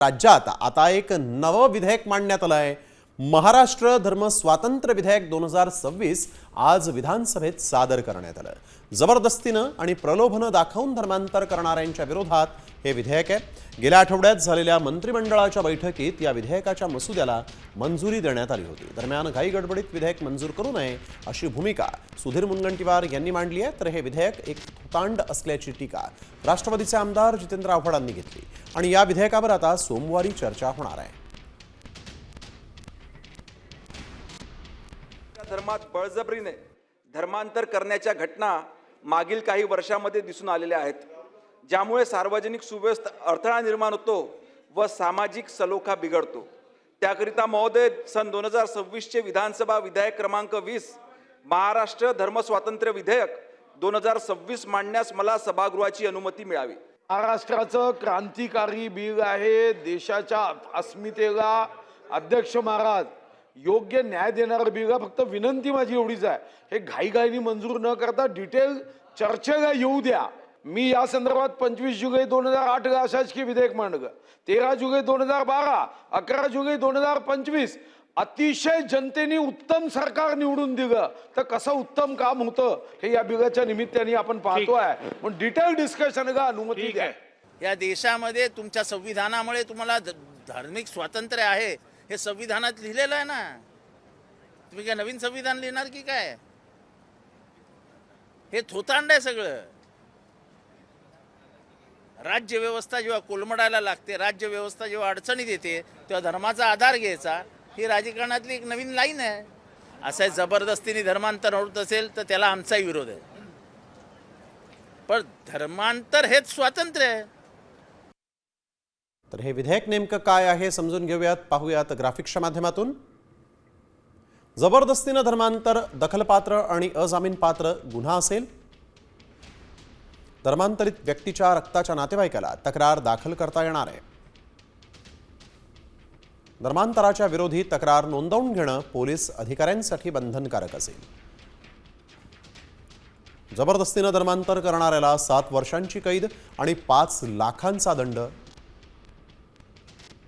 राज्यात आता एक नवं विधेयक मांडण्यात आलं आहे। महाराष्ट्र धर्म स्वातंत्र्य विधेयक 2026 आज विधानसभेत सादर करण्यात आलं। जबरदस्तीनं आणि प्रलोभनं दाखवून धर्मांतर करणाऱ्यांच्या विरोधात हे विधेयक आहे। गेल्या आठवड्यात झालेल्या मंत्रिमंडळाच्या बैठकीत या विधेयकाच्या मसुद्याला मंजुरी देण्यात आली होती। दरम्यान घाई गडबडीत विधेयक मंजूर करू नये अशी भूमिका सुधीर मुनगंटीवार यांनी मांडली आहे। तर हे विधेयक एक थोतांड असल्याची टीका राष्ट्रवादीचे आमदार जितेंद्र आव्हाडांनी घेतली आणि या विधेयकावर आता सोमवारी चर्चा होणार आहे। धर्मात बळजबरीने धर्मांतर करण्याच्या घटना मागील काही वर्षांमध्ये दिसून आलेल्या आहेत, ज्यामुळे सार्वजनिक सुव्यवस्थेत अडथळा निर्माण होतो व सामाजिक सलोखा बिघडतो। त्याकरिता महोदय सन 2026 विधानसभा विधेयक क्रमांक 20 महाराष्ट्र धर्म स्वातंत्र्य विधेयक 2026 मांडण्यास मला सभागृहाची अनुमती मिळावी। महाराष्ट्राचं क्रांतिकारी बिल आहे। देशाच्या अस्मितेला अध्यक्ष महाराज योग्य न्याय देणारं बिल आहे। फक्त विनंती माझी एवढीच आहे, हे घाईघाईने मंजूर न करता डिटेल चर्चेला येऊ द्या। मी या संदर्भात 25 जुलै 2008 ला अशासकीय विधेयक मांडलं, 13 जुलै 2012, 11 जुलै 2025 अतिशय जनतेने उत्तम सरकार निवडून दिलं, तर कसं उत्तम काम होतं हे या बिलाच्या निमित्ताने आपण पाहतोय। पण डिटेल डिस्कशनला अनुमती द्या। या देशामध्ये तुमच्या संविधानामुळे तुम्हाला धार्मिक स्वातंत्र्य आहे हे संविधानात लिहिलेलं आहे ना। तुम्ही काय नवीन संविधान लिहिणार की काय? हे थोतांड आहे सगळं। राज्य व्यवस्था जेव्हा कोलमडायला लागते, राज्य व्यवस्था जेव्हा अडचणीत येते, तेव्हा धर्माचा आधार घ्यायचा, ही राजकारणातली एक नवीन लाईन आहे। असं जबरदस्तीने धर्मांतर होत असेल तर त्याला आमचाही विरोध आहे, पण धर्मांतर हेच स्वातंत्र्य आहे। तर हे विधेयक नेमकं काय आहे समजून घेऊयात, पाहूयात ग्राफिक्सच्या माध्यमातून। जबरदस्तीनं धर्मांतर दखलपात्र आणि अजामीनपात्र गुन्हा असेल। धर्मांतरित व्यक्तीच्या रक्ताच्या नातेवाईकाला तक्रार दाखल करता येणार आहे। धर्मांतराच्या विरोधी तक्रार नोंदवून घेणं पोलीस अधिकाऱ्यांसाठी बंधनकारक असेल। जबरदस्तीनं धर्मांतर करणाऱ्याला 7 वर्षांची कैद आणि 5 लाखांचा दंड।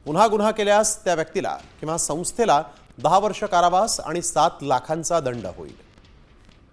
पुन्हा गुन्हा केल्यास त्या व्यक्तीला किंवा संस्थेला 10 वर्ष कारावास आणि 7 लाखांचा दंड होईल।